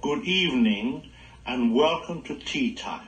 good evening, and welcome to Tea Time.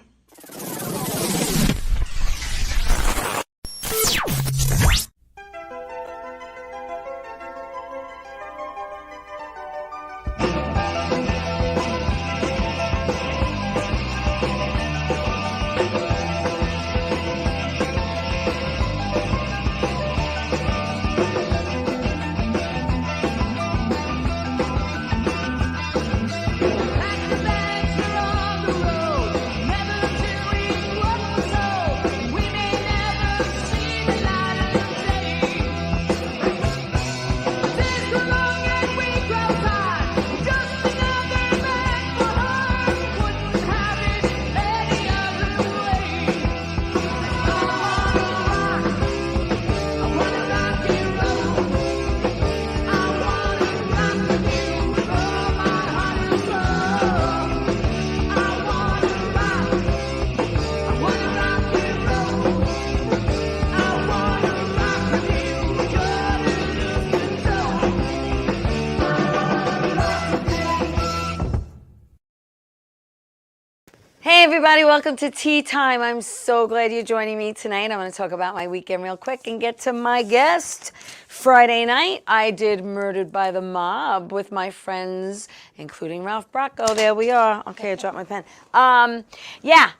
Hey everybody, welcome to Tea Time. I'm so glad you're joining me tonight. I'm going to talk about my weekend real quick and get to my guest. Friday night, I did Murdered by the Mob with my friends, including Ralph Bracco. There we are. Okay, I dropped my pen.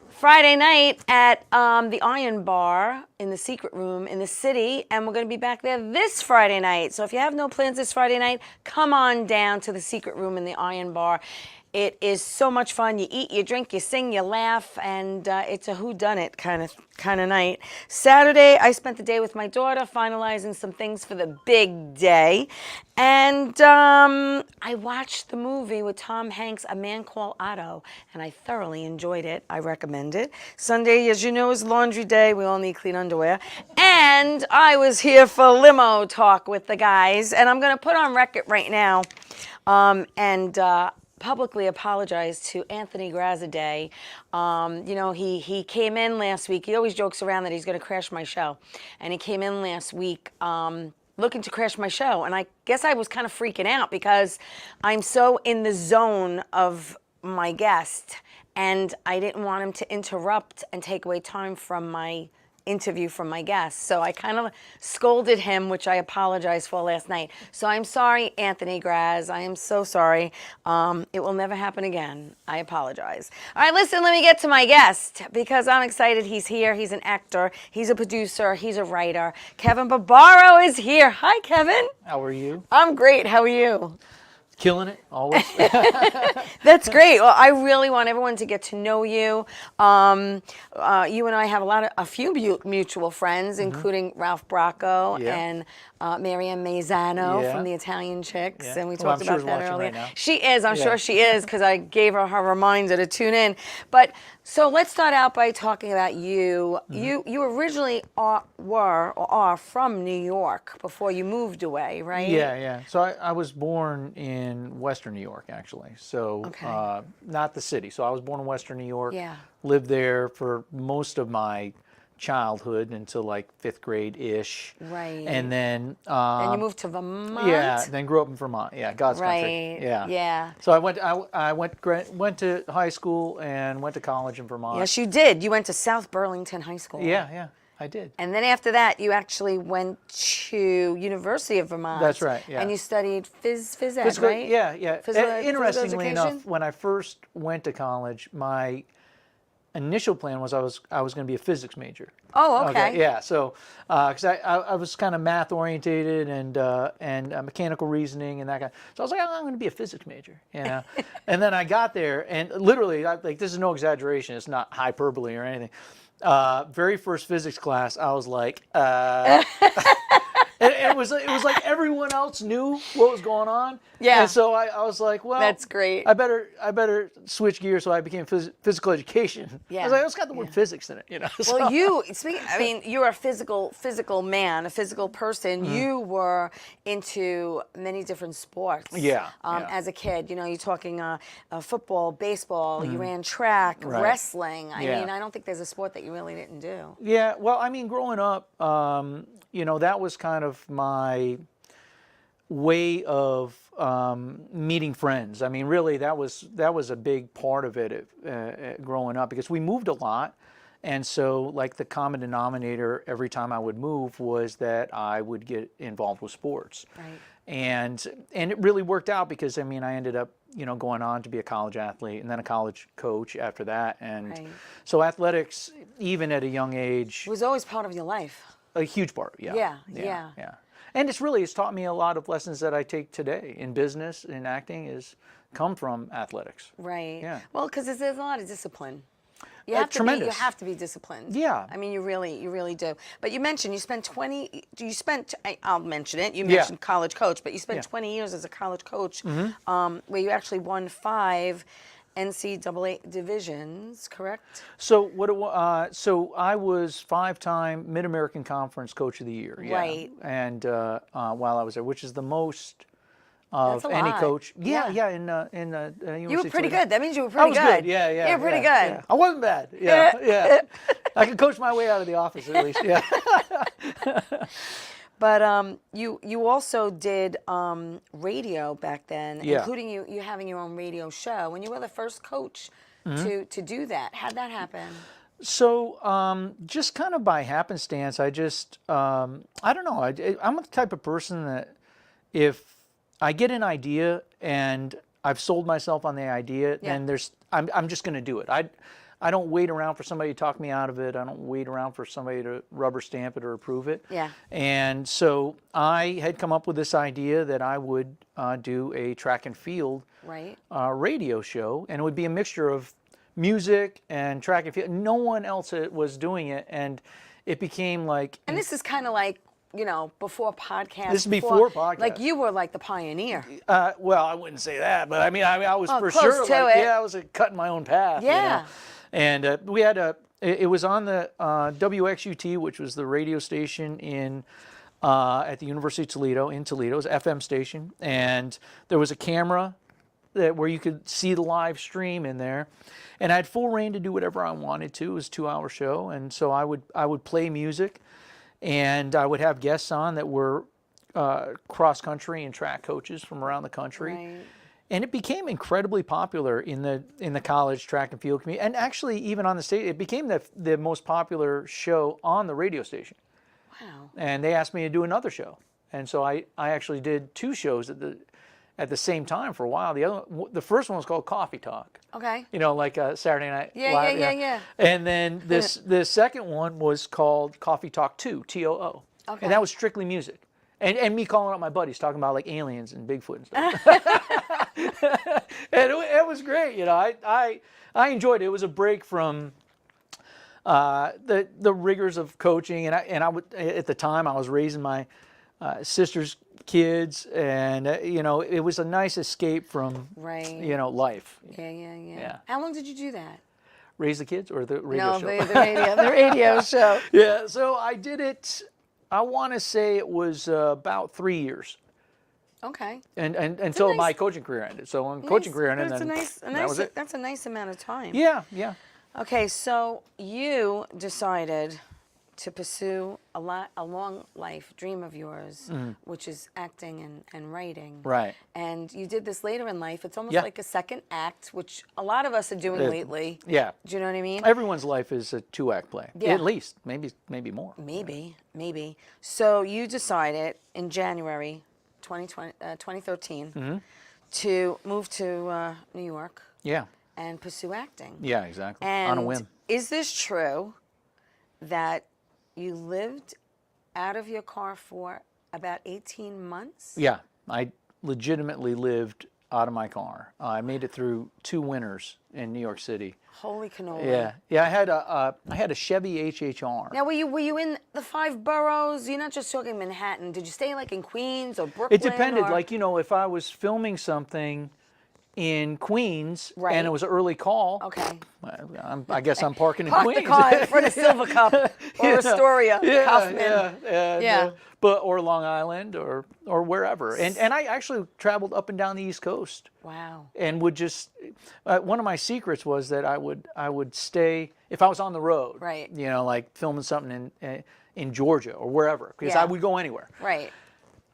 Friday night at the Iron Bar in the Secret Room in the city, and we're going to be back there this Friday night. So if you have no plans this Friday night, come on down to the Secret Room in the Iron Bar. It is so much fun. You eat, you drink, you sing, you laugh, and it's a whodunit kind of night. Saturday, I spent the day with my daughter finalizing some things for the big day. And I watched the movie with Tom Hanks, A Man Called Otto, and I thoroughly enjoyed it. I recommend it. Sunday, as you know, is laundry day. We all need clean underwear. And I was here for limo talk with the guys, and I'm going to put on record right now publicly apologize to Anthony Graziadei. He came in last week. He always jokes around that he's going to crash my show. And he came in last week looking to crash my show. And I guess I was kind of freaking out because I'm so in the zone of my guest. And I didn't want him to interrupt and take away time from my interview from my guest. So I kind of scolded him, which I apologized for last night. So I'm sorry, Anthony Graz. I am so sorry. It will never happen again. I apologize. All right, listen, let me get to my guest because I'm excited. He's here. He's an actor. He's a producer. He's a writer. Kevin Barbaro is here. Hi, Kevin. How are you? I'm great. How are you? Killing it, always. That's great. Well, I really want everyone to get to know you. You and I have a few mutual friends, including Ralph Bracco and Marianne Mazzano from the Italian Chicks, and we talked about that earlier. Right, she is. I'm sure she is because I gave her her reminder to tune in. But so let's start out by talking about you. You originally are from New York before you moved away, right? Yeah. So I was born in Western New York, actually. So not the city. So I was born in Western New York. Yeah. Lived there for most of my childhood until like 5th grade-ish. Right. And then... and you moved to Vermont? Yeah, then grew up in Vermont. Yeah, God's country. Yeah. So I went to high school and went to college in Vermont. Yes, you did. You went to South Burlington High School. Yeah, I did. And then after that, you actually went to University of Vermont. That's right, yeah. And you studied phys ed, right? Yeah. Interestingly education? enough, when I first went to college, my initial plan was I was going to be a physics major. Oh, okay. Yeah, so because I was kind of math orientated and mechanical reasoning and that kind. So I was like, I'm going to be a physics major, you know. And then I got there, and literally, like this is no exaggeration. It's not hyperbole or anything. Very first physics class, I was like, it was like everyone else knew what was going on. Yeah. And so I was like, well, that's great. I better switch gears. So I became physical education. Yeah. I was like, it's got the word physics in it, you know. Well, you're a physical man, a physical person. You were into many different sports. Yeah. As a kid, you're talking football, baseball. You ran track, wrestling. I mean, I don't think there's a sport that you really didn't do. Yeah. Well, I mean, growing up, that was kind of my way of meeting friends. I mean, really, that was a big part of it growing up, because we moved a lot. And so, like, the common denominator every time I would move was that I would get involved with sports. Right. And it really worked out, because, I mean, I ended up, going on to be a college athlete and then a college coach after that. And Right. so athletics, even at a young age, It was always part of your life. a huge part. Yeah. And it's taught me a lot of lessons that I take today in business, in acting, come from athletics. Right. Yeah. Well, because there's a lot of discipline. You Tremendous. have to be disciplined. Yeah. I mean, you really do. But you mentioned I'll mention it. You mentioned college coach, but you spent 20 years as a college coach, where you actually won 5 NCAA divisions, correct? So so I was 5-time Mid-American Conference Coach of the Year. Yeah. Right. And while I was there, which is the most of That's a any lot. coach. Yeah. In University You were pretty of Toledo. good. That means you were I pretty was good. Yeah. You were pretty yeah, good. yeah. I wasn't bad. Yeah. I could coach my way out of the office at least. Yeah. But you also did radio back then, Yeah. including you having your own radio show, and you were the first coach to do that. How'd that happen? So just kind of by happenstance, I just I don't know. I'm the type of person that if I get an idea and I've sold myself on the idea, then I'm just going to do it. I don't wait around for somebody to talk me out of it. I don't wait around for somebody to rubber stamp it or approve it. Yeah. And so I had come up with this idea that I would do a track and field radio show, and it would be a mixture of music and track and field. No one else was doing it, and it became like. And this is kind of like, before podcasts. This is before podcasts. Like you were like the pioneer. Well, I wouldn't say that, but I mean, I was for close sure. to Like, it. yeah, I was cutting my own path. Yeah. And we had it was on the WXUT, which was the radio station at the University of Toledo in Toledo. It was an FM station, and there was a camera where you could see the live stream in there, and I had full reign to do whatever I wanted to. It was a 2-hour show, and so I would play music, and I would have guests on that were cross country and track coaches from around the country. Right. And it became incredibly popular in the college track and field community, and actually even on the state, it became the most popular show on the radio station. Wow. And they asked me to do another show, and so I actually did 2 shows at the same time for a while. The first one was called Coffee Talk. Okay. Like Saturday Night Yeah, Live. yeah. And then the second one was called Coffee Talk 2, TOO. Okay. And that was strictly music. And me calling up my buddies, talking about like aliens and Bigfoot and stuff. And it was great. I enjoyed it. It was a break from the rigors of coaching, and I would, at the time I was raising my sister's kids, and it was a nice escape from life. Yeah. How long did you do that? Raise the kids or the radio show? The radio show. Yeah. So I did it. I want to say it was about 3 years. Okay. And until my coaching career ended. So when coaching career ended, then that was it. That's a nice amount of time. Yeah. Okay, so you decided to pursue a long life dream of yours, which is acting and writing. Right. And you did this later in life. It's almost Yeah. like a second act, which a lot of us are doing lately. Yeah. Do you know what I mean? Everyone's life is a 2-act play. Yeah. At least. Maybe more. Maybe. So you decided in January 2013 to move to New York Yeah. and pursue acting. Yeah, exactly. And on a whim. is this true that you lived out of your car for about 18 months? Yeah. I legitimately lived out of my car. I made it through 2 winters in New York City. Holy cannoli. Yeah. I had a Chevy HHR. Now, were you in the 5 boroughs? You're not just talking Manhattan. Did you stay like in Queens or Brooklyn? It depended. Or... If I was filming something in Queens Right. and it was an early call, Okay. I guess I'm parking in Park Queens. the car in front of Silver Cup or Astoria, Kaufman. Yeah. Or Long Island or wherever. And I actually traveled up and down the East Coast. Wow. And would just one of my secrets was that I would stay if I was on the road. Right. Like filming something in Georgia or wherever, because Yeah. I would go anywhere. Right.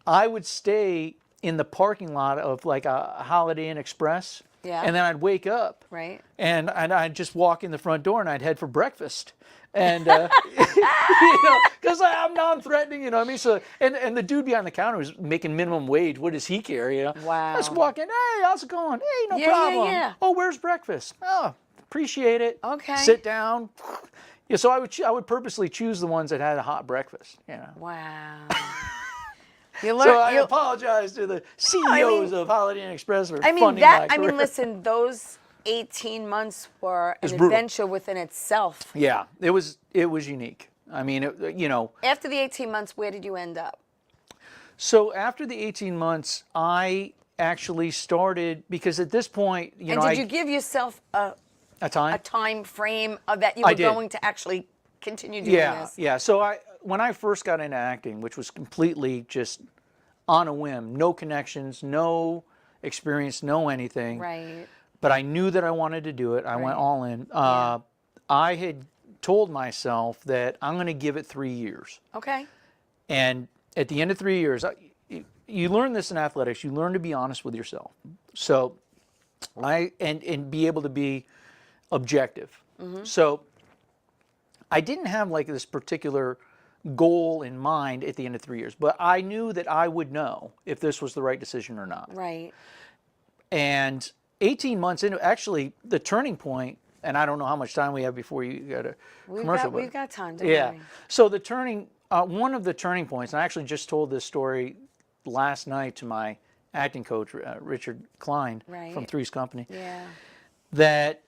I would stay in the parking lot of like a Holiday Inn Express. Yeah. And then I'd wake up. Right. And I'd just walk in the front door and I'd head for breakfast. And, because I'm non-threatening, you know what I mean? So, and the dude behind the counter was making minimum wage. What does he care, you know? Wow. I just walk in, hey, how's it going? Hey, no Yeah, problem. yeah. Oh, where's breakfast? Oh, appreciate it. Okay. Sit down. Yeah, so I would purposely choose the ones that had a hot breakfast, you know? Wow. You learn. So I apologize to the CEOs of Holiday Inn Express for funding my career. Listen, those 18 months were an brutal. adventure within itself. Yeah, it was unique. I mean, After the 18 months, where did you end up? So after the 18 months, I actually started, because at this point, And did you give yourself a time frame of that you were going to actually continue doing this? Yeah. So when I first got into acting, which was completely just on a whim, no connections, no experience, no anything. Right. But I knew that I wanted to do it. I went all in. I had told myself that I'm going to give it 3 years. Okay. And at the end of 3 years, you learn this in athletics. You learn to be honest with yourself. So and be able to be objective. So I didn't have like this particular goal in mind at the end of 3 years, but I knew that I would know if this was the right decision or not. Right. And 18 months into, actually, the turning point, and I don't know how much time we have before you got a commercial. We've got time, don't worry. So the one of the turning points, and I actually just told this story last night to my acting coach, Richard Klein from Three's Company, that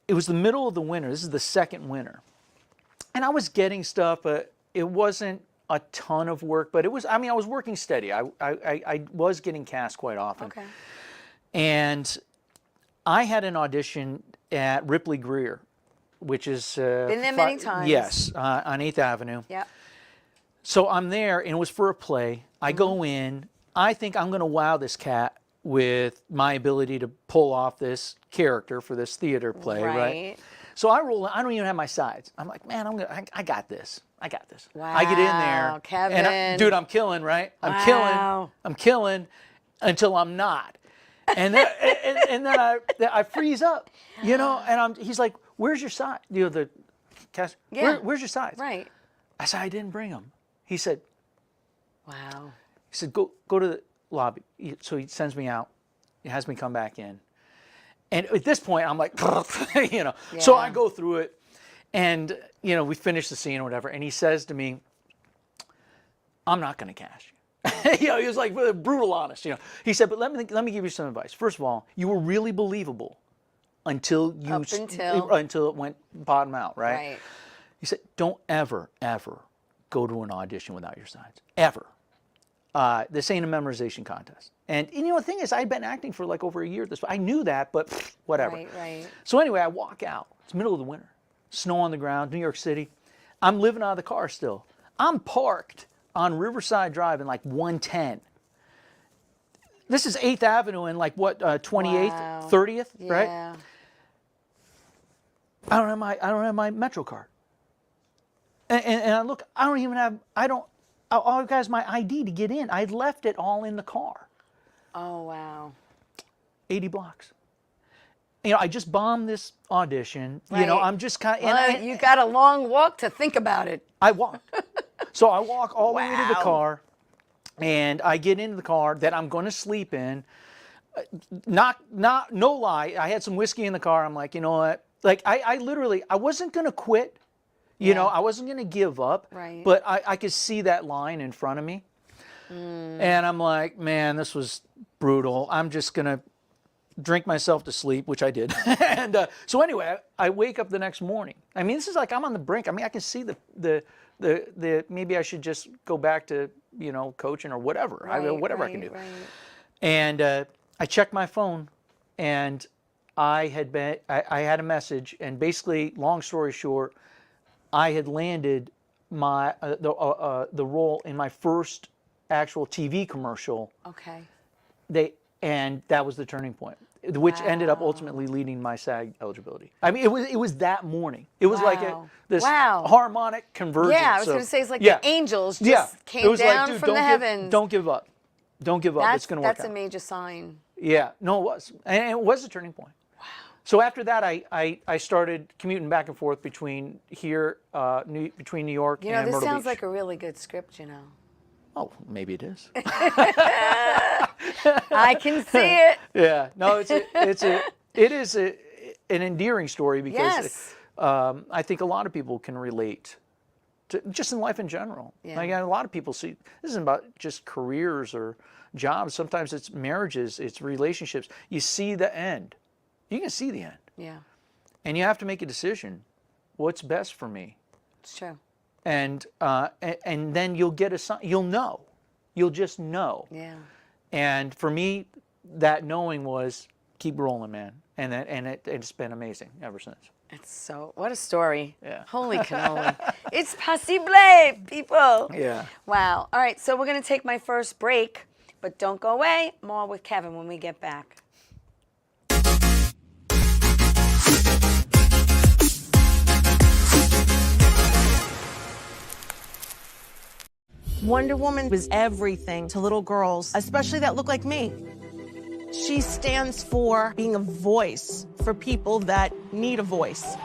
it was the middle of the winter. This is the second winter. And I was getting stuff, but it wasn't a ton of work, but it was, I was working steady. I was getting cast quite often. Okay. And I had an audition at Ripley Greer, which is... Been there many times. Yes, on 8th Avenue. Yeah. So I'm there, and it was for a play. I go in. I think I'm going to wow this cat with my ability to pull off this character for this theater play, right? So I roll in. I don't even have my sides. I'm like, man, I got this. I got this. Wow, I get in there. Kevin. And dude, I'm killing, right? I'm killing until I'm not. And then, and then I freeze up, you know, and he's like, where's your side? You know, the cast, where's your sides? Right. I said, I didn't bring them. He said, wow. He said, go to the lobby. So he sends me out. He has me come back in. And at this point, I'm like, you know. Yeah. So I go through it, and, you know, we finish the scene or whatever, and he says to me, I'm not going to cast you. You know, he was like brutal honest, you know. He said, but let me give you some advice. First of all, you were really believable until it went bottom out, right? Right. He said, don't ever go to an audition without your sides. Ever. This ain't a memorization contest. And you know, the thing is, I'd been acting for like over a year at this point. I knew that, but whatever. Right. So anyway, I walk out. It's the middle of the winter. Snow on the ground, New York City. I'm living out of the car still. I'm parked on Riverside Drive in like 110. This is 8th Avenue and like what, 28th, 30th, right? Yeah. I don't have my Metro card. And I look, all I've got is my ID to get in. I left it all in the car. Oh, wow. 80 blocks. You know, I just bombed this audition. Right. You know, I'm just kind of... Well, you got a long walk to think about it. I walk. So I walk all the way to the car, and I get into the car that I'm going to sleep in. No lie, I had some whiskey in the car. I'm like, you know what? Like, I literally, I wasn't going to quit. You know, I wasn't going to give up. Right. But I could see that line in front of me. And I'm like, man, this was brutal. I'm just going to drink myself to sleep, which I did. And so anyway, I wake up the next morning. I mean, this is like I'm on the brink. I mean, I can see the maybe I should just go back to, you know, coaching or whatever. Whatever I can do. Right. And I checked my phone, and I had a message, and basically, long story short, I had landed my the role in my first actual TV commercial. Okay. And that was the turning point, which ended up ultimately leading my SAG eligibility. I mean, it was that morning. It was like this harmonic convergence. Yeah, I was going to say it's like the angels just came down from the heavens. Don't give up. Don't give up. It's going to work out. That's a major sign. Yeah, no, it was. And it was a turning point. Wow. So after that, I started commuting back and forth between here, between New York and Myrtle Beach. This sounds like a really good script, Oh, maybe it is. I can see it. Yeah, no, it is an endearing story because I think a lot of people can relate to just in life in general. Yeah. Like a lot of people see this isn't about just careers or jobs. Sometimes it's marriages, it's relationships. You see the end. You can see the end. Yeah. And you have to make a decision. What's best for me? It's true. And then you'll get a sign. You'll know. You'll just know. Yeah. And for me, that knowing was keep rolling, man. And it's been amazing ever since. What a story. Yeah. Holy cannoli. It's possible, people. Yeah. Wow. All right, so we're going to take my first break, but don't go away. More with Kevin when we get back. Wonder Woman was everything to little girls, especially that look like me. She stands for being a voice for people that need a voice.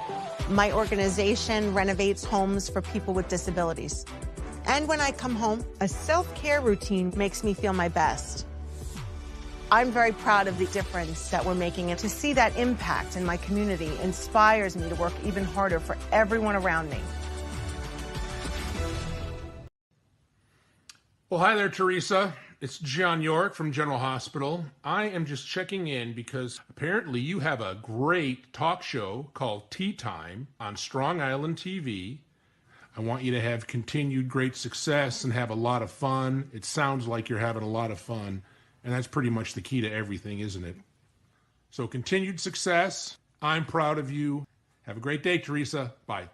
My organization renovates homes for people with disabilities. And when I come home, a self-care routine makes me feel my best. I'm very proud of the difference that we're making, and to see that impact in my community inspires me to work even harder for everyone around me. Well, hi there, Theresa. It's John York from General Hospital. I am just checking in because apparently you have a great talk show called Tea Time on Strong Island TV. I want you to have continued great success and have a lot of fun. It sounds like you're having a lot of fun, and that's pretty much the key to everything, isn't it? So continued success. I'm proud of you. Have a great day, Theresa. Bye.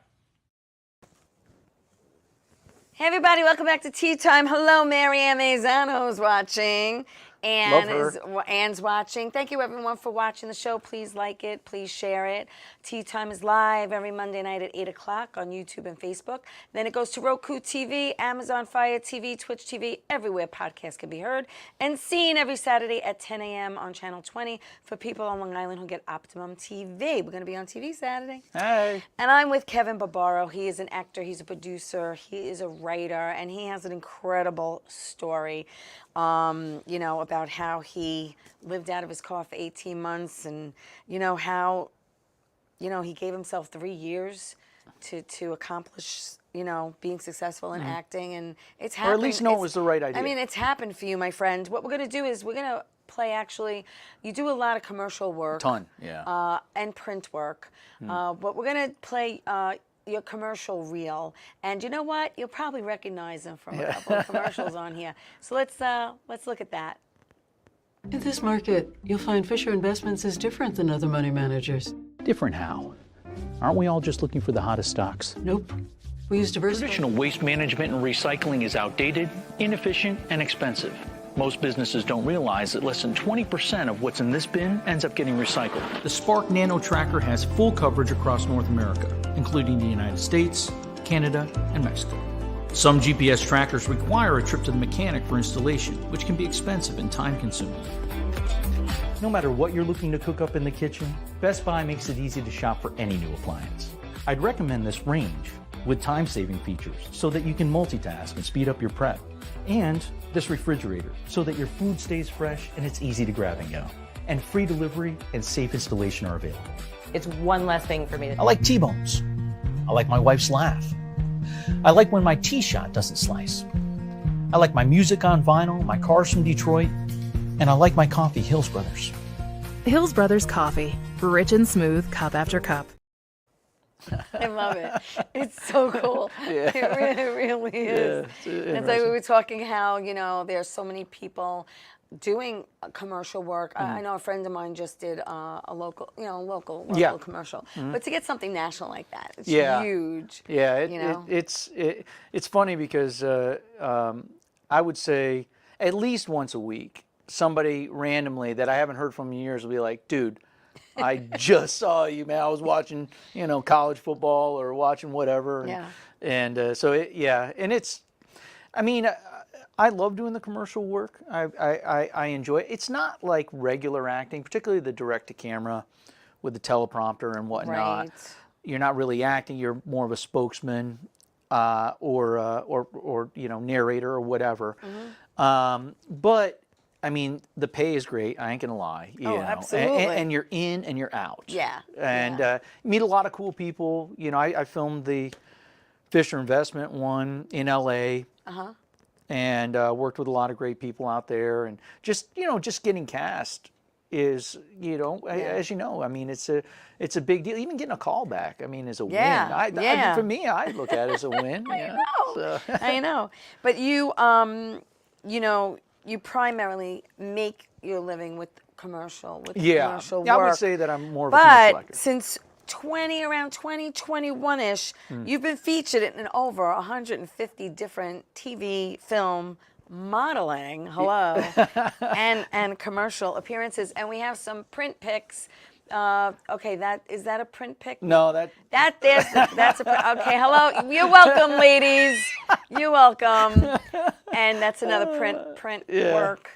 Hey everybody, welcome back to Tea Time. Hello, Marianne Mazzano's watching. Anne's watching. Thank you everyone for watching the show. Please like it. Please share it. Tea Time is live every Monday night at 8 o'clock on YouTube and Facebook. Then it goes to Roku TV, Amazon Fire TV, Twitch TV, everywhere podcasts can be heard. And seen every Saturday at 10 a.m. on Channel 20 for people on Long Island who get Optimum TV. We're going to be on TV Saturday. Hey. And I'm with Kevin Barbaro. He is an actor. He's a producer. He is a writer. And he has an incredible story. About how he lived out of his car for 18 months and, how, he gave himself 3 years to accomplish, being successful in acting. And it's happened. Or at least know it was the right idea. I mean, it's happened for you, my friend. What we're going to do is we're going to play, actually, you do a lot of commercial work. Ton, yeah. And print work. But we're going to play your commercial reel, and you know what? You'll probably recognize them from a couple of commercials on here. So let's look at that. In this market, you'll find Fisher Investments is different than other money managers. Different how? Aren't we all just looking for the hottest stocks? Nope. We use diversified. Traditional waste management and recycling is outdated, inefficient, and expensive. Most businesses don't realize that less than 20% of what's in this bin ends up getting recycled. The Spark Nano Tracker has full coverage across North America, including the United States, Canada, and Mexico. Some GPS trackers require a trip to the mechanic for installation, which can be expensive and time-consuming. No matter what you're looking to cook up in the kitchen, Best Buy makes it easy to shop for any new appliance. I'd recommend this range with time-saving features so that you can multitask and speed up your prep. And this refrigerator so that your food stays fresh and it's easy to grab and go. And free delivery and safe installation are available. It's one less thing for me to I like T-bones. I like my wife's laugh. I like when my T-shot doesn't slice. I like my music on vinyl, my cars from Detroit, and I like my coffee, Hills Brothers. Hills Brothers Coffee, rich and smooth, cup after cup. I love it. It's so cool. Yeah. It really is. Yeah, it's like we were talking how, there's so many people doing commercial work. I know a friend of mine just did a local commercial. But to get something national like that, it's huge. Yeah, it's funny because I would say at least once a week, somebody randomly that I haven't heard from in years will be like, dude, I just saw you, man. I was watching, college football or watching whatever. And, Yeah. And so, and it's, I mean, I love doing the commercial work. I enjoy it. It's not like regular acting, particularly the direct-to-camera with the teleprompter and whatnot. Right. You're not really acting. You're more of a spokesman or narrator or whatever. But I mean, the pay is great. I ain't gonna lie. You know. Absolutely. And you're in and you're out. Yeah. And you meet a lot of cool people. You know, I filmed the Fisher Investment one in LA. And worked with a lot of great people out there, and just getting cast is as you know, I mean, it's a big deal. Even getting a call back, I mean, is a win. For me, I look at it as a win. I know. But you you primarily make your living with commercial work. I would say that I'm more of a commercial actor. But since around 2021-ish, you've been featured in over 150 different TV, film, modeling, and commercial appearances. And we have some print pics. Okay, is that a print pic? No, that's a okay. Hello, you're welcome, ladies. You're welcome. And that's another print work.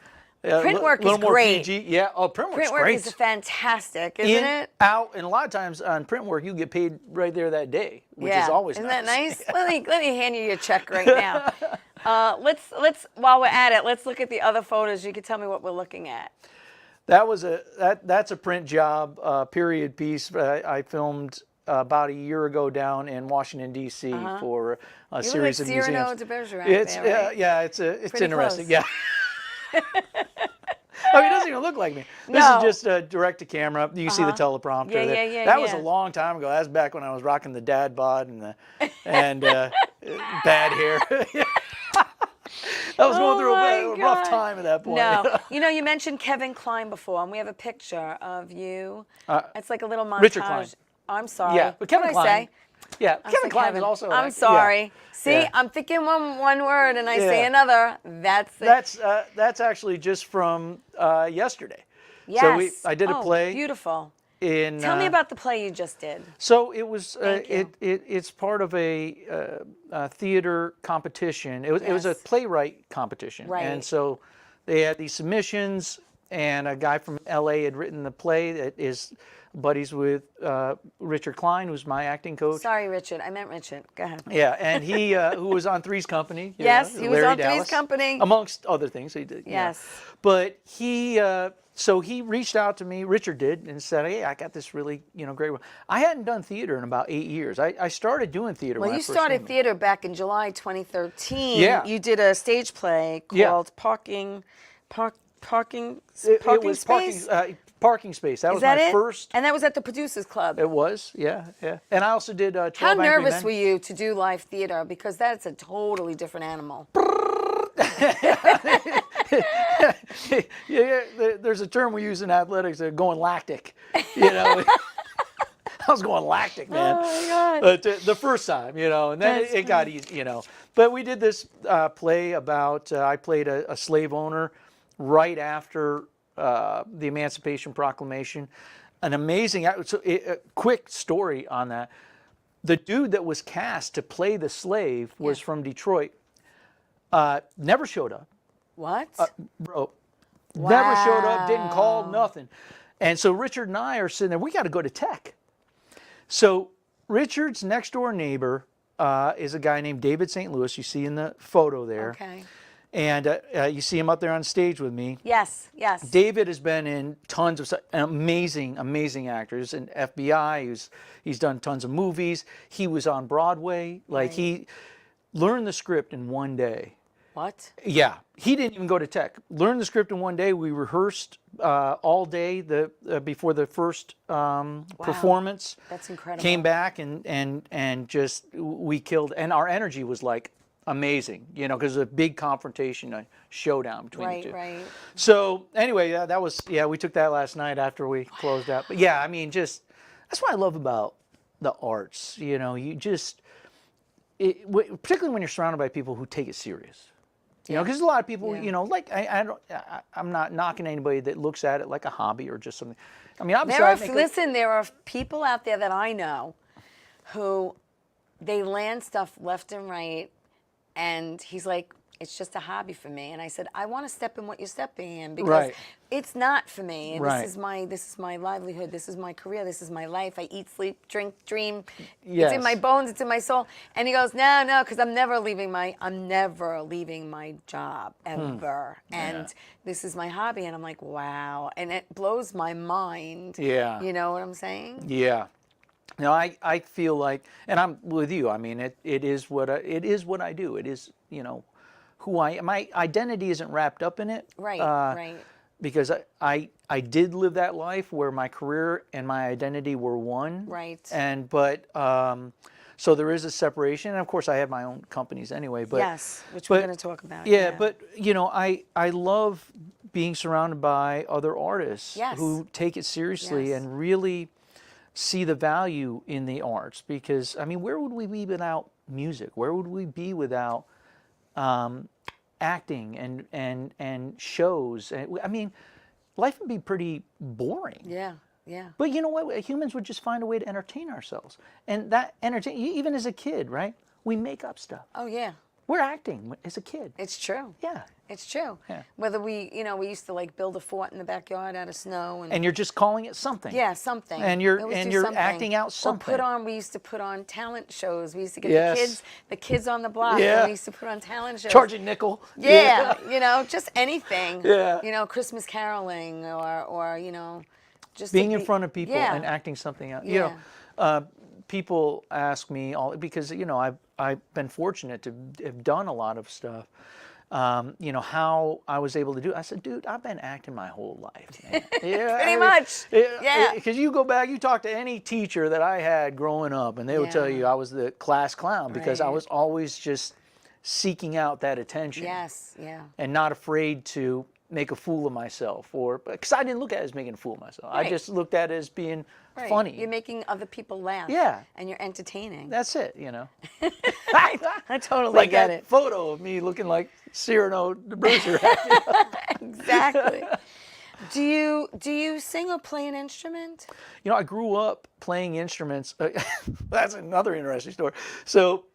Print work is great. PG. Yeah. Oh, print work's great. Print work is fantastic, isn't it? Out, and a lot of times on print work, you get paid right there that day, which is always Isn't nice. that nice? let me hand you your check right now. Let's while we're at it, let's look at the other photos. You can tell me what we're looking at. That was that's a print job, period piece. I filmed about a year ago down in Washington D.C. for a series of museums. Cyrano de Bergerac. It's interesting. Close. Yeah. I mean, it doesn't even look like me. This is just direct to camera. You see the teleprompter. That was a long time ago. That was back when I was rocking the dad bod and bad hair. I was going through a rough time at that point. No, you mentioned Kevin Kline before, and we have a picture of you. It's like a little montage. Richard Kline. I'm sorry. Yeah, but Kevin Kline. What did I say? Yeah, Kevin Kline is also. I'm sorry. Yeah. See, Yeah. I'm thinking one word and I say another. That's it. That's actually just from yesterday. Yes. So I did a play. Beautiful. Tell me about the play you just did. So it was it's part of a theater competition. It was a playwright competition, Right. and so they had these submissions, and a guy from LA had written the play that is buddies with Richard Kline, who's my acting coach. Sorry, Richard. I meant Richard. Go ahead. Yeah, and he who was on Three's Company. Yes, he was Larry on Dallas, Three's Company. amongst other things he did. Yes. But he. So he reached out to me, Richard did, and said, "Hey, I got this really, great one." I hadn't done theater in about 8 years. I started doing theater when I first started came. theater back in July 2013. Yeah. You did a stage play called Parking Space. Parking Space. That was that my it? first. And that was at the Producers Club. It was, yeah. And I also did 12 How Angry nervous Men. were you to do live theater? Because that's a totally different animal. There's a term we use in athletics, going lactic. I was going lactic, man. Oh my God. But the first time, and then it got easy, But we did this play about, I played a slave owner right after the Emancipation Proclamation. An amazing, a quick story on that. The dude that was cast to play the slave was from Detroit. Never showed up. What? Bro, never showed up, didn't call, nothing. And so Richard and I are sitting there, we got to go to tech. So Richard's next door neighbor is a guy named David St. Louis. You see in the photo there. Okay. And you see him up there on stage with me. Yes. David has been in tons of amazing actors. In FBI, he's done tons of movies. He was on Broadway. He learned the script in one day. What? Yeah, he didn't even go to tech. Learned the script in one day. We rehearsed all day before the first performance. That's incredible. Came back and just we killed. And our energy was like amazing, because a big confrontation, a showdown between the two. Right. So anyway, that was we took that last night after we closed out. But yeah, I mean, just that's what I love about the arts. You just particularly when you're surrounded by people who take it serious. Because there's a lot of people, I'm not knocking anybody that looks at it like a hobby or just something. I mean, obviously, there are people out there that I know who they land stuff left and right, and he's like, it's just a hobby for me. And I said, I want to step in what you're stepping in because Right. it's not for me. Right. This is my livelihood. This is my career. This is my life. I eat, sleep, drink, dream. Yes. It's in my bones. It's in my soul. And he goes, no, because I'm never leaving my job ever. And this is my hobby. And I'm like, wow. And it blows my mind. Yeah. You know what I'm saying? Yeah. No, I feel like, and I'm with you. I mean, it is what I do. It is, you know, who I am. My identity isn't wrapped up in it. Right, right. Because I did live that life where my career and my identity were one. Right. So there is a separation. And of course, I have my own companies anyway. But yes, which we're going to talk about. Yeah, but you know, I love being surrounded by other artists who take it seriously and really see the value in the arts. Because I mean, where would we be without music? Where would we be without acting and shows? I mean, life would be pretty boring. Yeah, yeah. But you know what? Humans would just find a way to entertain ourselves. And that even as a kid, right? We make up stuff. Oh, yeah. We're acting as a kid. It's true. Yeah. It's true. Yeah. Whether we used to like build a fort in the backyard out of snow. And you're just calling it something. Yeah, something. And you're acting out something. We used to put on talent shows. We used to get the kids on the block. Yeah. And we used to put on talent shows. Charge a nickel. Yeah, you know, just anything. Yeah. You know, Christmas caroling or you know, just being in front of people yeah. and acting something out. Yeah. You know, people ask me because you know I've been fortunate to have done a lot of stuff. You know, how I was able to do it. I said, dude, I've been acting my whole life, man. Yeah, Pretty much. Yeah. Because you go back, you talk to any teacher that I had growing up, and they would tell you I was the class clown because I was always just seeking out that attention. Yes, yeah. And not afraid to make a fool of myself, because I didn't look at it as making a fool of myself. Right. I just looked at it as being funny. You're making other people laugh. Yeah. And you're entertaining. That's it, you know. I totally like get that it. photo of me looking like Cyrano de Bergerac. Exactly. Do you sing or play an instrument? You know, I grew up playing instruments. That's another interesting story. So,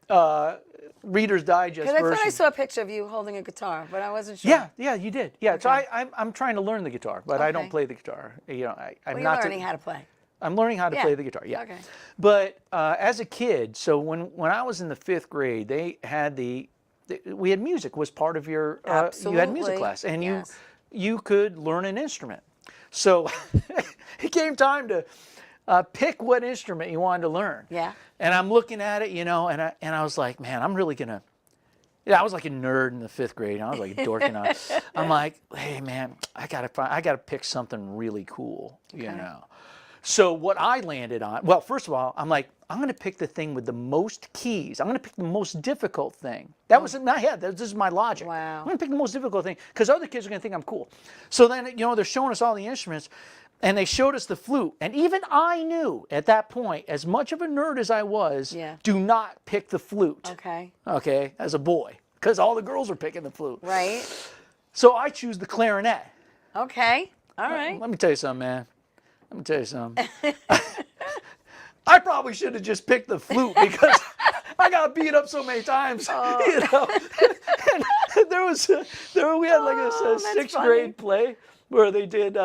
Reader's Digest version. Because I thought I saw a picture of you holding a guitar, but I wasn't sure. Yeah, you did. Yeah, Okay. so I'm trying to learn the guitar, but I don't play the guitar. You know, I'm Well, not you're learning how to play. I'm learning how to play the guitar. Yeah. Okay. But as a kid, so when I was in the 5th grade, they had we had music was part of your you had music class, and you could learn an instrument. So it came time to pick what instrument you wanted to learn. Yeah. And I'm looking at it, you know, and I was like, man, I'm really gonna. Yeah, I was like a nerd in the 5th grade. I was like dorking out. I'm like, hey man, I gotta pick something really cool, you know. So what I landed on, well, first of all, I'm like, I'm going to pick the thing with the most keys. I'm going to pick the most difficult thing. That was in my head. This is my logic. Wow. I'm going to pick the most difficult thing because other kids are going to think I'm cool. So then, you know, they're showing us all the instruments, and they showed us the flute. And even I knew at that point, as much of a nerd as I was, do not pick the flute. Okay. Okay, as a boy, because all the girls are picking the flute. Right. So I choose the clarinet. Okay. All right. Let me tell you something, man. Let me tell you something. I probably should have just picked the flute because I got beat up so many times. You know, and we had like a 6th grade play where they did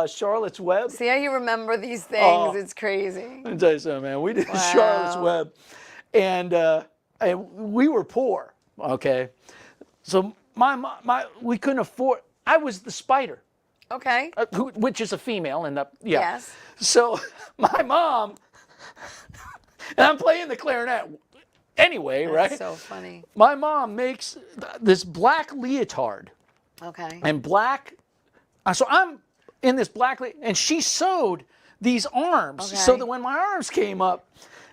Charlotte's Web. See how you remember these things? It's crazy. Let me tell you something, man. We did Charlotte's Web, and we were poor. Okay, so we couldn't afford. I was the spider. Okay. Which is a female, and Yes. So my mom, and I'm playing the clarinet anyway, right? That's so funny. My mom makes this black leotard. Okay. And black, so I'm in this black, and she sewed these arms so that when my arms came up,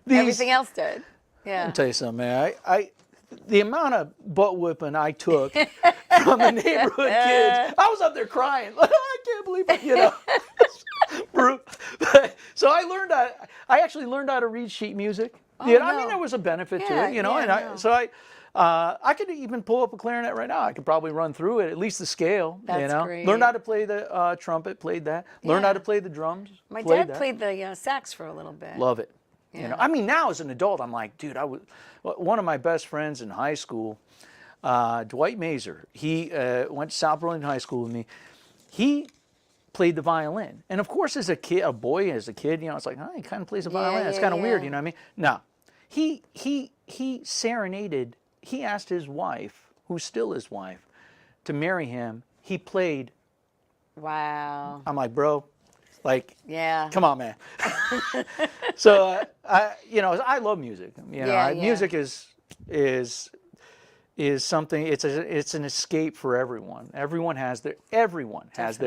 everything else did. Yeah. Let me tell you something, man. The amount of butt whipping I took from the neighborhood kids, I was up there crying. I can't believe it, you know. So I actually learned how to read sheet music. Oh, you know, I mean, there was a benefit to it, you know. Yeah, I could even pull up a clarinet right now. I could probably run through it, at least the scale. That's you know, great. learned how to play the trumpet, played that. Learned how to play the drums. My dad played the sax for a little bit. Love it. Yeah. You know, I mean, now as an adult, I'm like, dude, one of my best friends in high school, Dwight Mazer. He went to South Burlington High School with me. He played the violin, and of course, as a kid, as a kid, it's like, oh, he kind of plays the violin. It's kind of weird, you know what I mean? No, he serenaded. He asked his wife, who's still his wife, to marry him. He played. Wow. I'm like, bro, like, yeah, come on, man. So, I love music. Music is something. It's an escape for everyone. Everyone has their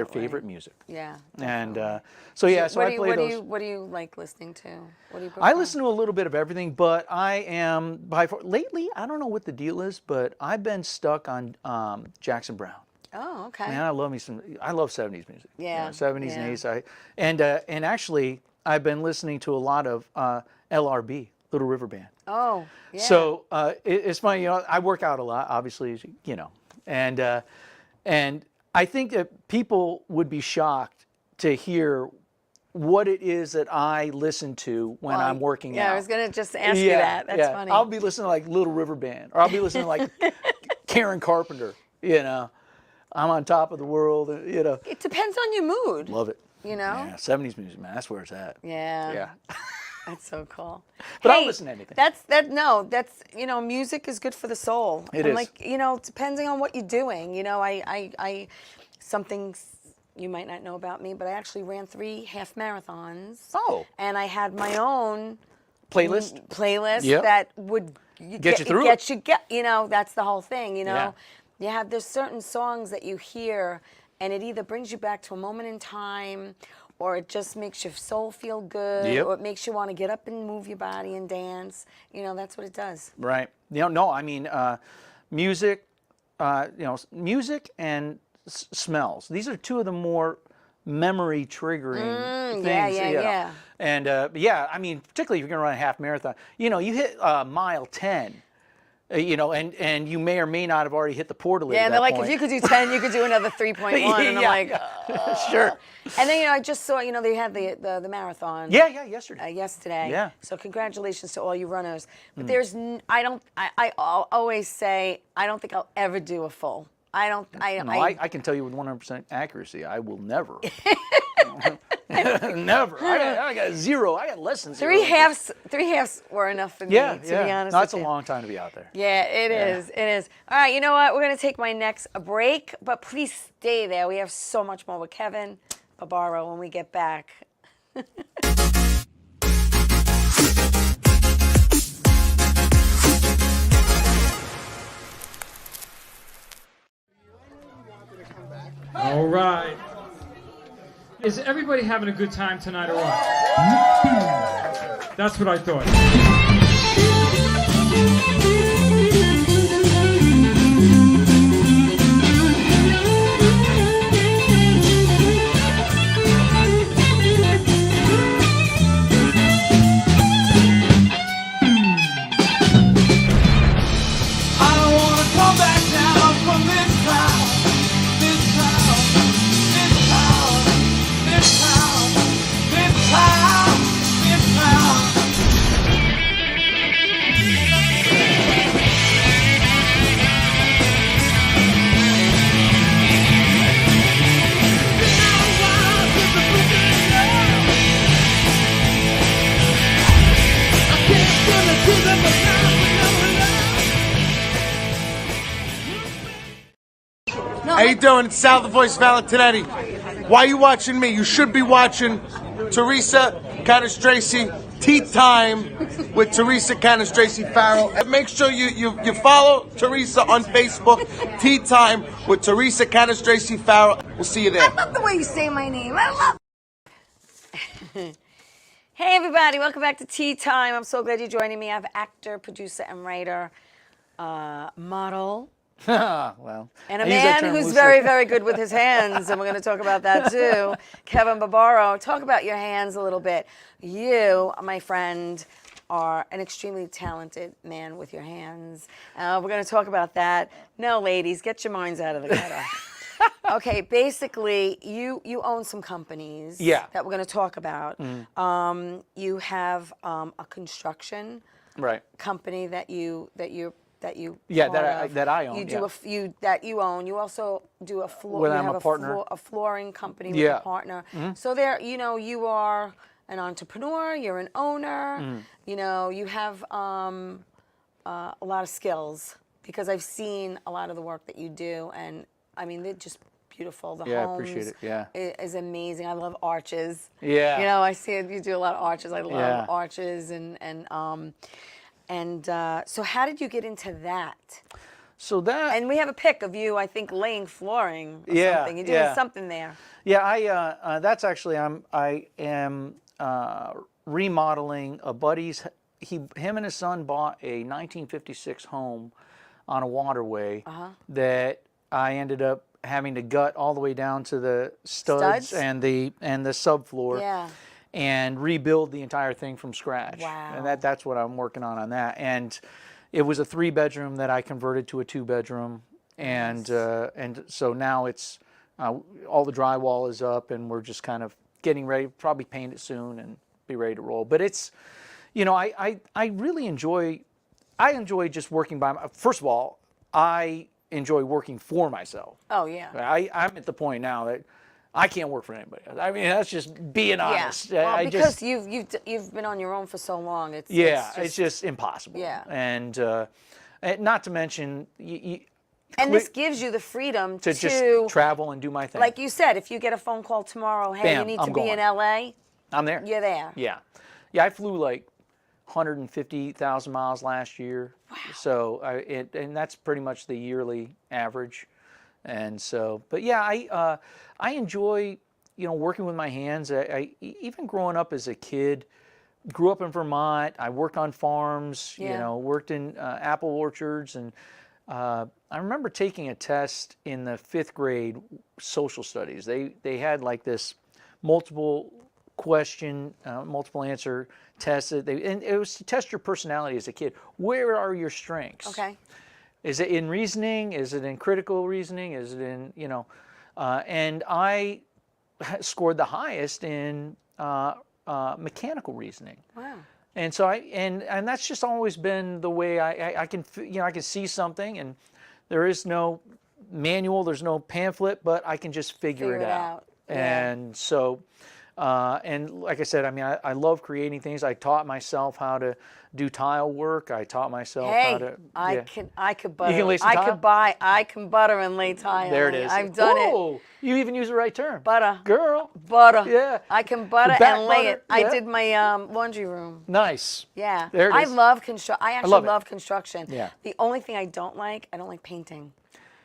favorite music. Yeah. And so I play those. What do you like listening to? What do you prefer? I listen to a little bit of everything, but I am by far lately. I don't know what the deal is, but I've been stuck on Jackson Browne. Oh, okay. Man, I love 70s music. Yeah. 70s and 80s. And actually, I've been listening to a lot of LRB, Little River Band. Oh, yeah. So it's funny, I work out a lot, obviously, and I think that people would be shocked to hear what it is that I listen to when I'm working out. Yeah, I was going to just ask you that. That's funny. I'll be listening to like Little River Band, or I'll be listening to like Karen Carpenter, I'm on top of the world, It depends on your mood. Love it. Yeah, 70s music, man, that's where it's at. Yeah. Yeah. That's so cool. But I'll listen to anything. That's music is good for the soul. It is. Like, depending on what you're doing, I something you might not know about me, but I actually ran 3 half marathons. Oh. And I had my own playlist yep. that would get you through that's the whole thing, Yeah. There's certain songs that you hear and it either brings you back to a moment in time, or it just makes your soul feel good, yep. or it makes you want to get up and move your body and dance. That's what it does. Right. Music, music and smells. These are 2 of the more memory triggering things. Yeah. And particularly if you're going to run a half marathon, you hit mile 10. And you may or may not have already hit the portal. Yeah, and they're like, if you could do 10, you could do another 3.1. And I'm like, sure. And then, I just saw, they had the marathon. Yeah, yesterday. Yesterday. Yeah. So congratulations to all you runners. But I always say, I don't think I'll ever do a full. I can tell you with 100% accuracy, I will never. Never. I got 0. I got less than 0. 3 halves were enough for me, to be honest. That's a long time to be out there. Yeah, it is. It is. All right, you know what? We're going to take my next break, but please stay there. We have so much more with Kevin Barbaro when we get back. All right. Is everybody having a good time tonight or what? That's what I thought. I don't want to come back down from this cloud. How you doing? It's Sal the Voice Valentinetti. Why are you watching me? You should be watching Theresa Canastraci Tea Time with Theresa Canastraci Farrell. And make sure you follow Theresa on Facebook. Tea Time with Theresa Canastraci Farrell. We'll see you there. I love the way you say my name. I love Hey everybody, welcome back to Tea Time. I'm so glad you're joining me. I have actor, producer, and writer, model. Well, and a man who's very, very good with his hands, and we're going to talk about that too. Kevin Barbaro, talk about your hands a little bit. You, my friend, are an extremely talented man with your hands. We're going to talk about that. No, ladies, get your minds out of the gutter. Okay, basically, you own some companies that we're going to talk about. You have a construction company that you're that you that I own. You do that you own. You also do a floor. When you I'm have a partner. a flooring company with a partner. So there, you are an entrepreneur. You're an owner. You have a lot of skills because I've seen a lot of the work that you do, and I mean they're just beautiful. The homes, I appreciate it. Yeah, is amazing. I love arches. Yeah, I see you do a lot of arches. I love arches, and so how did you get into that? So and we have a pic of you, I think, laying flooring or something. You're doing something there. Yeah, that's actually I am remodeling a buddy's. Him and his son bought a 1956 home on a waterway that I ended up having to gut all the way down to the studs? and the subfloor. And rebuild the entire thing from scratch. Wow. And that's what I'm working on that. And it was a 3-bedroom that I converted to a 2-bedroom. And so now it's all the drywall is up, and we're just kind of getting ready, probably paint it soon and be ready to roll. But it's, I really enjoy just working by first of all, I enjoy working for myself. Oh yeah. I'm at the point now that I can't work for anybody else. I mean, that's just being honest. Well, because you've been on your own for so long. It's just impossible. Yeah. And not to mention, and this gives you the freedom to just travel and do my thing. Like you said, if you get a phone call tomorrow, hey, Bam, you need I'm to going. be in LA. I'm there. You're there. Yeah. I flew like 150,000 miles last year. Wow. So and that's pretty much the yearly average. And so, but yeah, I enjoy, working with my hands. I even growing up as a kid, grew up in Vermont. I worked on farms, worked in apple orchards. And I remember taking a test in the 5th grade social studies. They had like this multiple question, multiple answer test. And it was to test your personality as a kid. Where are your strengths? Okay. Is it in reasoning? Is it in critical reasoning? Is it in, and I scored the highest in mechanical reasoning. Wow. And so and that's just always been the way I can, I can see something, and there is no manual, there's no pamphlet, but I can just figure it out. Yeah. And so, and like I said, I mean, I love creating things. I taught myself how to do tile work. I taught myself how to. I could butter. You can lay some tile? I can butter and lay tile. There it is. I've done it. You even use the right term. Butter. Girl. Butter. Yeah. I can butter and lay it. Yeah. I did my laundry room. Nice. Yeah. There it is. I love construction. I actually love construction. Yeah. The only thing I don't like painting.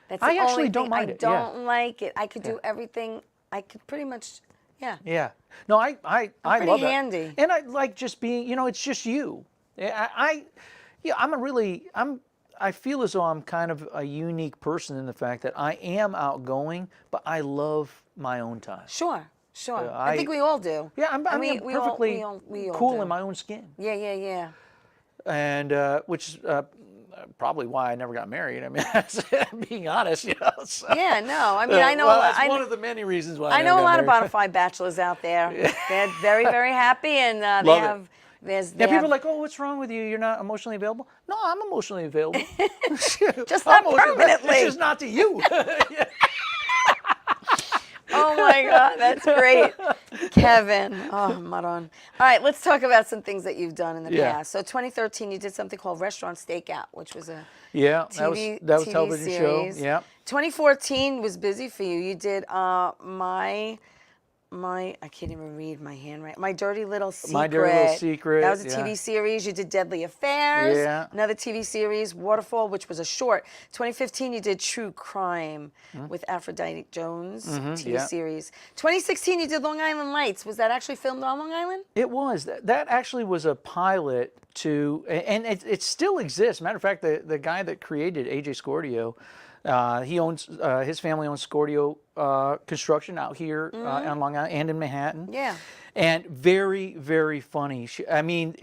That's the I actually only don't thing. mind I it. don't like it. I could do everything. I could pretty much. Yeah. Yeah. No, I pretty love handy. That. And I like just being, it's just you. I feel as though I'm kind of a unique person in the fact that I am outgoing, but I love my own time. Sure. I think we all do. Yeah, I'm perfectly cool in my own skin. Yeah. And which is probably why I never got married. I mean, being honest, So. Yeah, no. I mean, I know. That's one of the many reasons why I know a lot of bonafide bachelors out there. They're very, very happy, and they have. People are like, "Oh, what's wrong with you? You're not emotionally available." No, I'm emotionally available. Just not permanently. It's just not to you. Oh my God, that's great, Kevin. Oh, Maron. All right, let's talk about some things that you've done in the past. So, 2013, you did something called Restaurant Stakeout, which was a TV, that was TV television series. show. Yeah. 2014 was busy for you. You did I can't even read my handwriting. My Dirty Little Secret. My Dirty Little Secret. That was a TV series. You did Deadly Affairs. Yeah. Another TV series, Waterfall, which was a short. 2015, you did True Crime with Aphrodite Jones, TV series. 2016, you did Long Island Lights. Was that actually filmed on Long Island? It was. That actually was a pilot to, and it still exists. Matter of fact, the guy that created AJ Scordio, he owns, his family owns Scordio Construction out here on Long Island and in Manhattan. Yeah. And very, very funny. I mean,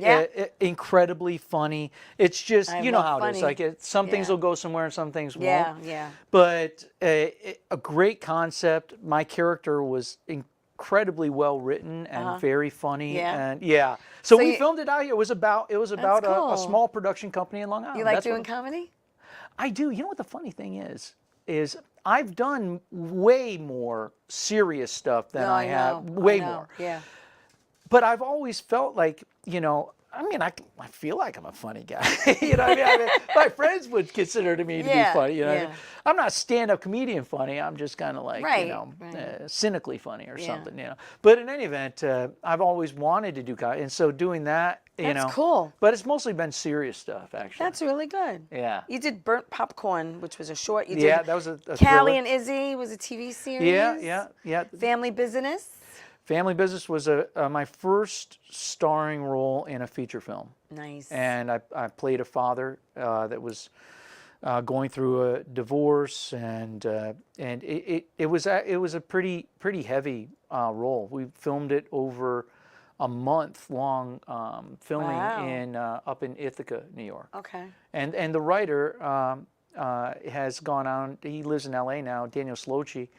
incredibly funny. It's just, you know how it is. Like some things will go somewhere and some things won't. Yeah. But a great concept. My character was incredibly well written and very funny. And so we filmed it out here. It was about a small production company in Long Island. You like doing comedy? I do. You know what the funny thing is I've done way more serious stuff than I have. Way more. Yeah. But I've always felt like, you know, I mean, I feel like I'm a funny guy. You know what I mean? My friends would consider me to be funny. You know what I mean? I'm not stand-up comedian funny. I'm just kind of like, you know, cynically funny or something, you know. But in any event, I've always wanted to do comedy. And so doing that, you know. That's cool. But it's mostly been serious stuff, actually. That's really good. Yeah. You did Burnt Popcorn, which was a short. You did that was a Callie thriller. and Izzy was a TV series. Yeah. Family Business. Family Business was my first starring role in a feature film. Nice. And I played a father that was going through a divorce, and it was a pretty heavy role. We filmed it over a month-long filming in up in Ithaca, New York. Okay. And the writer has gone on. He lives in L.A. now, Daniel Slochi,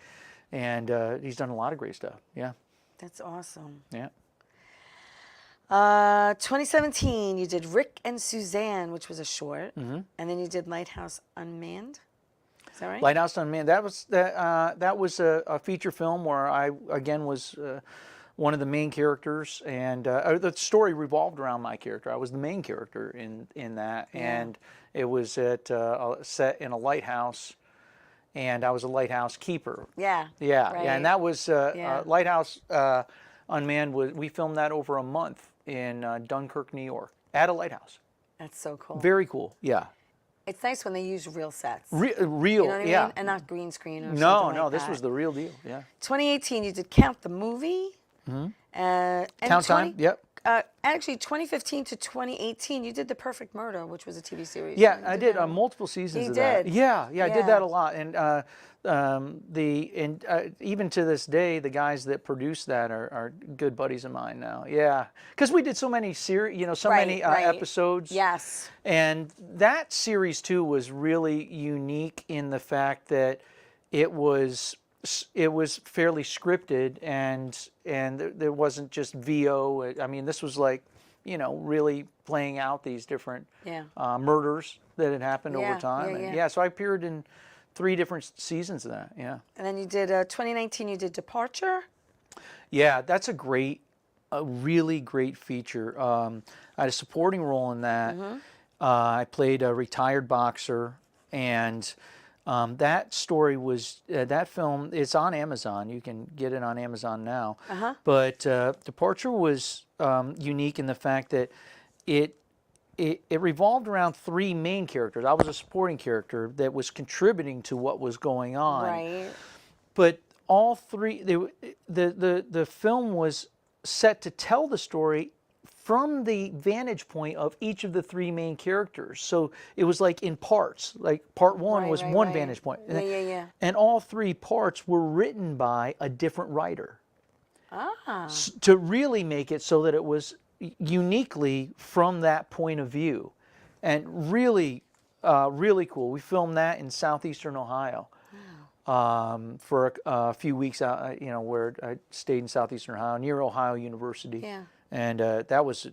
and he's done a lot of great stuff. Yeah. That's awesome. Yeah. 2017, you did Rick and Suzanne, which was a short, and then you did Lighthouse Unmanned. Is that right? Lighthouse Unmanned. That was a feature film where I again was one of the main characters, and the story revolved around my character. I was the main character in that, and it was set in a lighthouse. And I was a lighthouse keeper. Yeah. And that was Lighthouse Unmanned. We filmed that over a month in Dunkirk, New York, at a lighthouse. That's so cool. Very cool. Yeah. It's nice when they use real sets. Real. You know what I mean? Yeah. And not green screen or something No, like this that. was the real deal. Yeah. 2018, you did Count the Movie. And Count Time. Yep. Actually, 2015 to 2018, you did The Perfect Murder, which was a TV series. Yeah, I did multiple seasons of that. did. Yeah, I did that a lot, and even to this day, the guys that produced that are good buddies of mine now. Yeah, because we did so many many episodes. Yes. And that series too was really unique in the fact that it was fairly scripted, and there wasn't just VO. I mean, this was like, you know, really playing out these different murders that had happened over time. So I appeared in 3 different seasons of that. Yeah. And then you did 2019. You did Departure. Yeah, that's a really great feature. I had a supporting role in that. I played a retired boxer, and that story was that film. It's on Amazon. You can get it on Amazon now. But Departure was unique in the fact that it revolved around 3 main characters. I was a supporting character that was contributing to what was going on. Right. But all 3, the film was set to tell the story from the vantage point of each of the 3 main characters. So it was like in parts. Like part 1 was one vantage point. And all 3 parts were written by a different writer. To really make it so that it was uniquely from that point of view. And really, really cool. We filmed that in southeastern Ohio. For a few weeks out, where I stayed in southeastern Ohio, near Ohio University. Yeah. And that was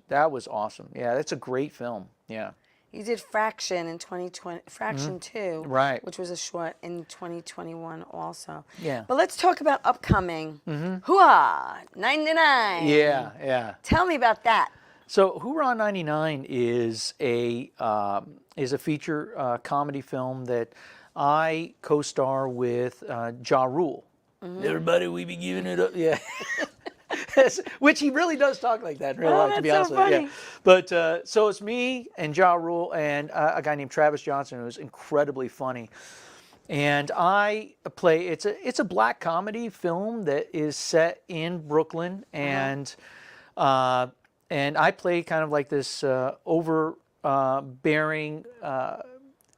awesome. Yeah, that's a great film. Yeah. You did Fraction in 2020, Fraction 2, right? Which was a short in 2021 also. Yeah. But let's talk about upcoming. Hooah! 99. Yeah. Tell me about that. So Hoorah 99 is a feature comedy film that I co-star with Ja Rule. Everybody, we be giving it up. Yeah. Which he really does talk like that in real life, to be honest with you. Yeah. But so it's me and Ja Rule and a guy named Travis Johnson, who's incredibly funny. And I play, it's a black comedy film that is set in Brooklyn, and I play kind of like this overbearing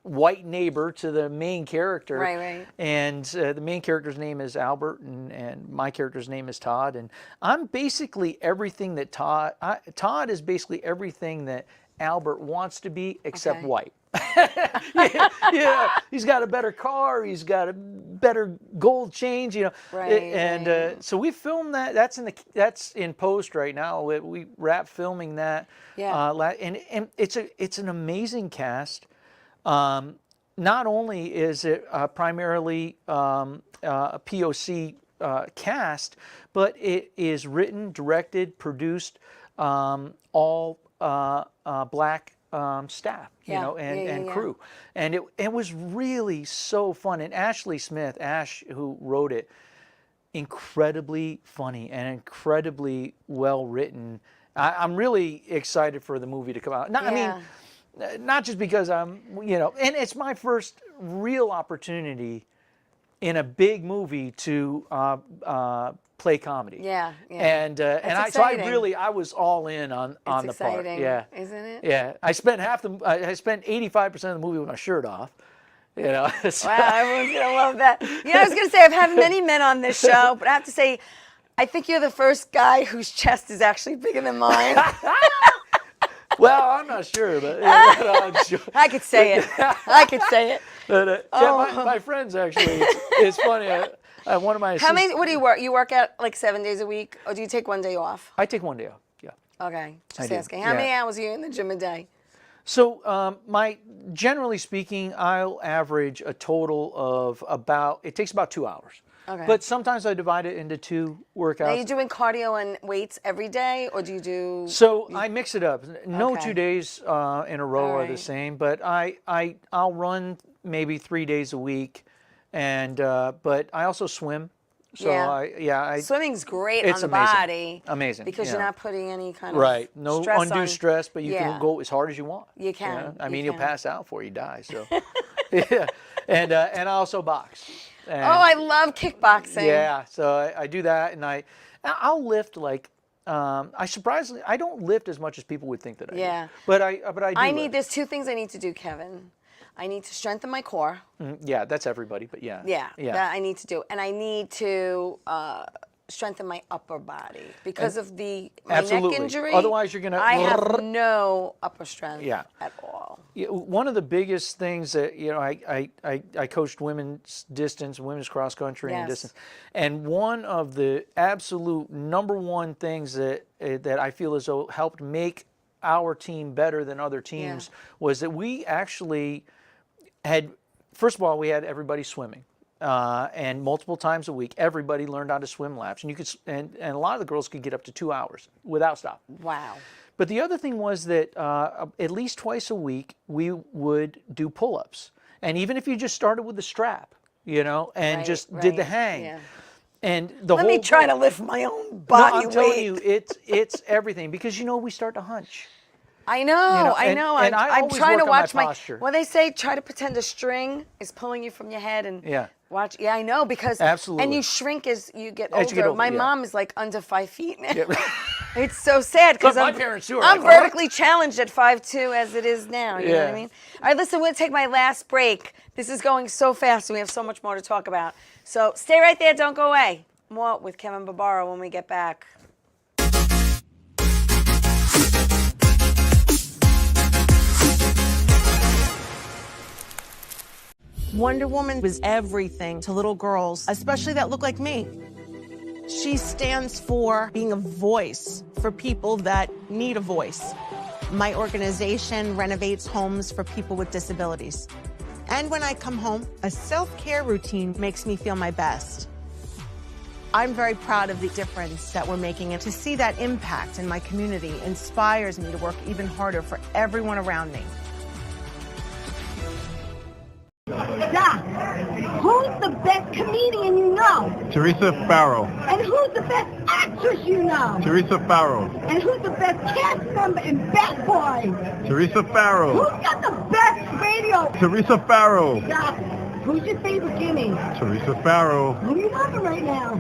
white neighbor to the main character. Right. And the main character's name is Albert, and my character's name is Todd. And I'm basically everything that Todd is basically everything that Albert wants to be, except white. Yeah, he's got a better car, he's got a better gold chains, Right. So we filmed that. That's in post right now. We wrapped filming that. Yeah. And it's an amazing cast. not only is it primarily a POC cast, but it is written, directed, produced, all black staff, and crew. And it was really so fun. And Ashley Smith, Ash, who wrote it, incredibly funny and incredibly well written. I'm really excited for the movie to come out. I mean, not just because I'm, and it's my first real opportunity in a big movie to play comedy. Yeah. So I was all in on the part. Yeah, isn't it? Yeah, I spent 85% of the movie with my shirt off. Wow, everyone's gonna love that. I was gonna say I've had many men on this show, but I have to say, I think you're the first guy whose chest is actually bigger than mine. Well, I'm not sure, but I could say it. I could say it. But, my friends actually. It's funny. One of my How many? What do you work? You work out like 7 days a week, or do you take one day off? I take one day off. Yeah. Okay, just asking. How many hours are you in the gym a day? So generally speaking, I'll average a total of it takes about 2 hours. Okay. But sometimes I divide it into 2 workouts. Are you doing cardio and weights every day, or do you do? So I mix it up. No 2 days in a row are the same, but I'll run maybe 3 days a week, and but I also swim. So swimming's great it's on the amazing. body. Amazing. Because you're not putting any kind of no stress undue stress, but you can go as hard as you want. You can. I mean, you'll pass out before you die. So yeah, and I also box. And, I love kickboxing. Yeah, so I do that, and I'll lift like I don't lift as much as people would think that I do. But I do. There's 2 things I need to do, Kevin. I need to strengthen my core. Yeah, that's everybody, but yeah. Yeah, that I need to do, and I need to strengthen my upper body because of my neck injury. Otherwise, you're gonna. I have no upper strength at all. One of the biggest things that I coached women's distance, women's cross country and distance, and one of the absolute number one things that I feel as though helped make our team better than other teams was that we actually had. First of all, we had everybody swimming. And multiple times a week, everybody learned how to swim laps, and you could, and a lot of the girls could get up to 2 hours without stop. Wow! But the other thing was that at least twice a week we would do pull-ups, and even if you just started with the strap, and did the hang, and Let me try to lift my own body weight. I'm telling you, it's everything because we start to hunch. I know, I know. And I'm trying to watch my posture. When they say try to pretend a string is pulling you from your head and watch. Yeah, I know because absolutely. And you shrink as you get older. As you get older, my mom is like under 5 feet now. It's so sad because my parents too are I'm like, vertically challenged at 5'2" as it is now. You know what I mean? All right, listen, we're gonna take my last break. This is going so fast, and we have so much more to talk about. So stay right there. Don't go away. More with Kevin Barbaro when we get back. Wonder Woman was everything to little girls, especially that look like me. She stands for being a voice for people that need a voice. My organization renovates homes for people with disabilities. And when I come home, a self-care routine makes me feel my best. I'm very proud of the difference that we're making, and to see that impact in my community inspires me to work even harder for everyone around me. Doc, who's the best comedian you know? Theresa Farrow. And who's the best actress you know? Theresa Farrow. And who's the best cast member in Bad Boys? Theresa Farrow. Who's got the best radio? Theresa Farrow. Doc, who's your favorite Jimmy? Theresa Farrow. Who are you loving right now?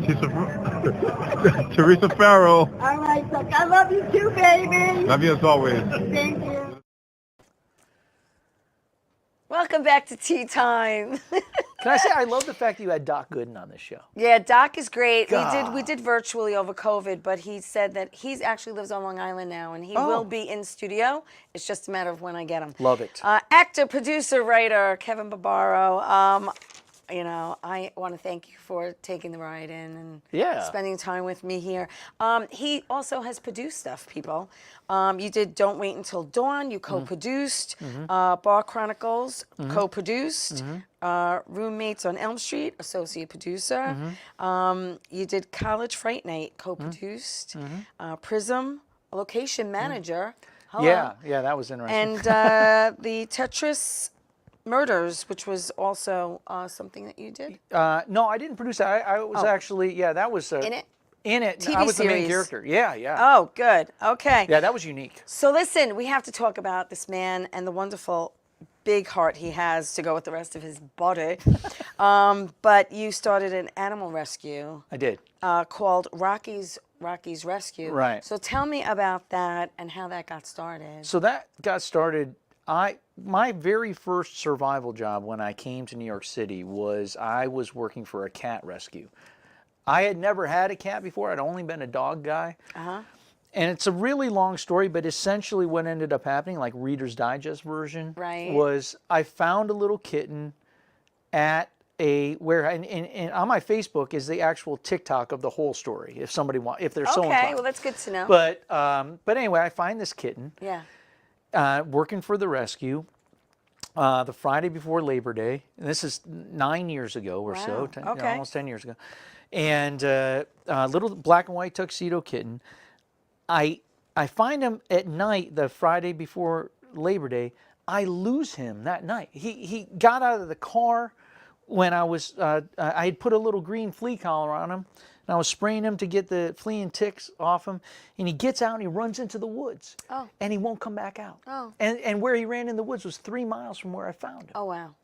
Theresa Farrow. All right, Doc, I love you too, baby. Love you as always. Thank you. Welcome back to Tea Time. Can I say I love the fact that you had Doc Gooden on this show? Yeah, Doc is great. God. We did virtually over COVID, but he said that he actually lives on Long Island now, and he will be in studio. It's just a matter of when I get him. Love it. Actor, producer, writer, Kevin Barbaro. I want to thank you for taking the ride in and Yeah. spending time with me here. He also has produced stuff, people. You did Don't Wait Until Dawn. You co-produced Bar Chronicles, co-produced Roommates on Elm Street, associate producer. You did College Fright Night, co-produced. Prism, location manager. Hello. Yeah, that was interesting. And the Tetris Murders, which was also something that you did. No, I didn't produce that. I was actually, that was In it? In it, TV I was series. the main character. Yeah. Oh, good. Okay. Yeah, that was unique. So listen, we have to talk about this man and the wonderful big heart he has to go with the rest of his body. But you started an animal rescue. I did. Called Rocky's Rescue. Right. So tell me about that and how that got started. So that got started. My very first survival job when I came to New York City was I was working for a cat rescue. I had never had a cat before. I'd only been a dog guy. And it's a really long story, but essentially what ended up happening, like Reader's Digest version, was I found a little kitten at and on my Facebook is the actual TikTok of the whole story. If somebody if they're so inclined. Okay, well that's good to know. But anyway, I find this kitten. Yeah. Working for the rescue the Friday before Labor Day. And this is 9 years ago or so, almost 10 years ago. And little black and white tuxedo kitten. I find him at night, the Friday before Labor Day. I lose him that night. He got out of the car when I had put a little green flea collar on him. And I was spraying him to get the flea and ticks off him. And he gets out and he runs into the woods. Oh. And he won't come back out. Oh. And where he ran in the woods was 3 miles from where I found him. Oh, wow.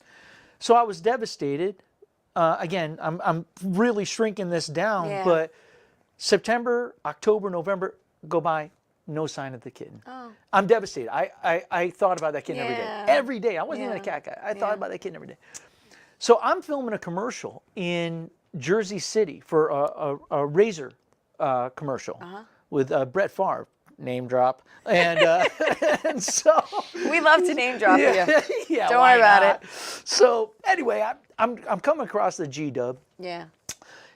So I was devastated. Again, I'm really shrinking this down. Yeah. But September, October, November go by, no sign of the kitten. Oh. I'm devastated. I thought about that kitten every day. Every day. I wasn't even a cat guy. I thought about that kitten every day. So I'm filming a commercial in Jersey City for a razor commercial with Brett Favre, name drop, and so we love to name drop you. Yeah, don't worry about it. So anyway, I'm coming across the G-Dub. Yeah.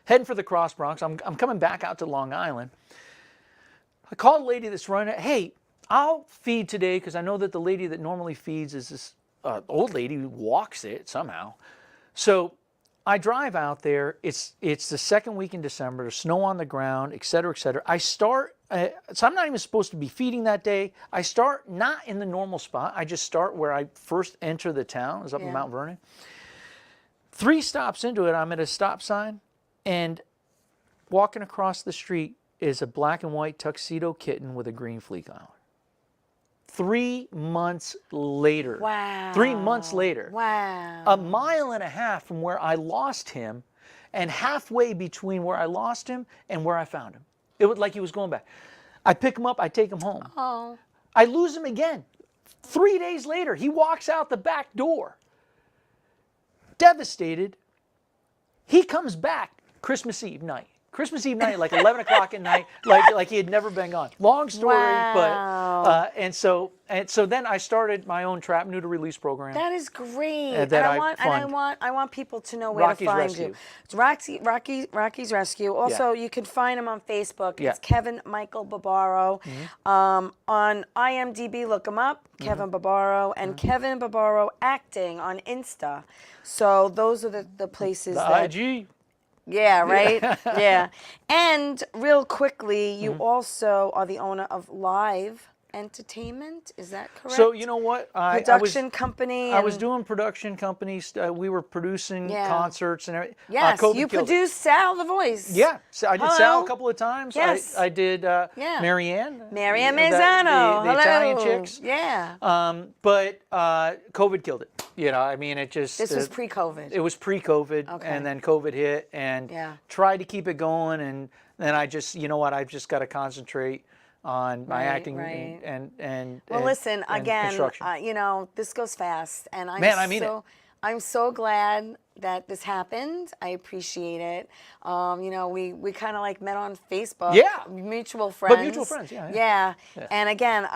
Heading for the Cross Bronx. I'm coming back out to Long Island. I called a lady that's running it. Hey, I'll feed today because I know that the lady that normally feeds is this old lady who walks it somehow. So I drive out there. It's the second week in December. There's snow on the ground, et cetera, et cetera. I start, so I'm not even supposed to be feeding that day. I start not in the normal spot. I just start where I first enter the town. It's up in Mount Vernon. 3 stops into it, I'm at a stop sign, and walking across the street is a black and white tuxedo kitten with a green flea collar. 3 months later. Wow. 3 months later. Wow. 1.5 miles from where I lost him, and halfway between where I lost him and where I found him. It was like he was going back. I pick him up, I take him home. Oh. I lose him again. 3 days later, he walks out the back door. Devastated. He comes back Christmas Eve night. Christmas Eve night, like 11 o'clock at night, like he had never been gone. Long story, but and so then I started my own trap neuter release program. That is great. I want people to know where Rocky's to find Rescue. you. It's Rocky's Rescue. Also, you can find him on Facebook. Yeah. It's Kevin Michael Barbaro. On IMDb, look him up, Kevin Barbaro, and Kevin Barbaro Acting on Insta. So those are the places that IG. Yeah, right? Yeah. And real quickly, you also are the owner of Live Entertainment. Is that correct? So you know what? Production company. I was doing production companies. We were producing concerts and everything. Yes, you produced Sal the Voice. Yeah, so I did Sal a couple of times. Yes. I did Marianne. Marianne Mazzano. The Italian chicks. Yeah. But COVID killed it. You know, I mean, it just... This was pre-COVID. It was pre-COVID, and then COVID hit, and tried to keep it going, and then I just, you know what, I've just got to concentrate on my acting and well, listen, and again, construction. you know, this goes fast, and I'm Man, I mean so... I'm so glad that this happened. I appreciate it. You know, we kind of like met on Facebook. Yeah. Mutual friends. But mutual friends, yeah. Yeah. And again,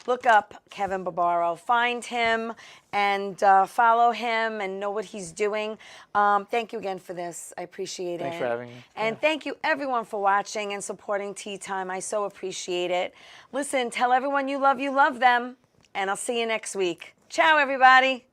look up Kevin Barbaro. Find him and follow him and know what he's doing. Thank you again for this. I appreciate it. Thanks for having me. And thank you everyone for watching and supporting Tea Time. I so appreciate it. Listen, tell everyone you love them. And I'll see you next week. Ciao, everybody.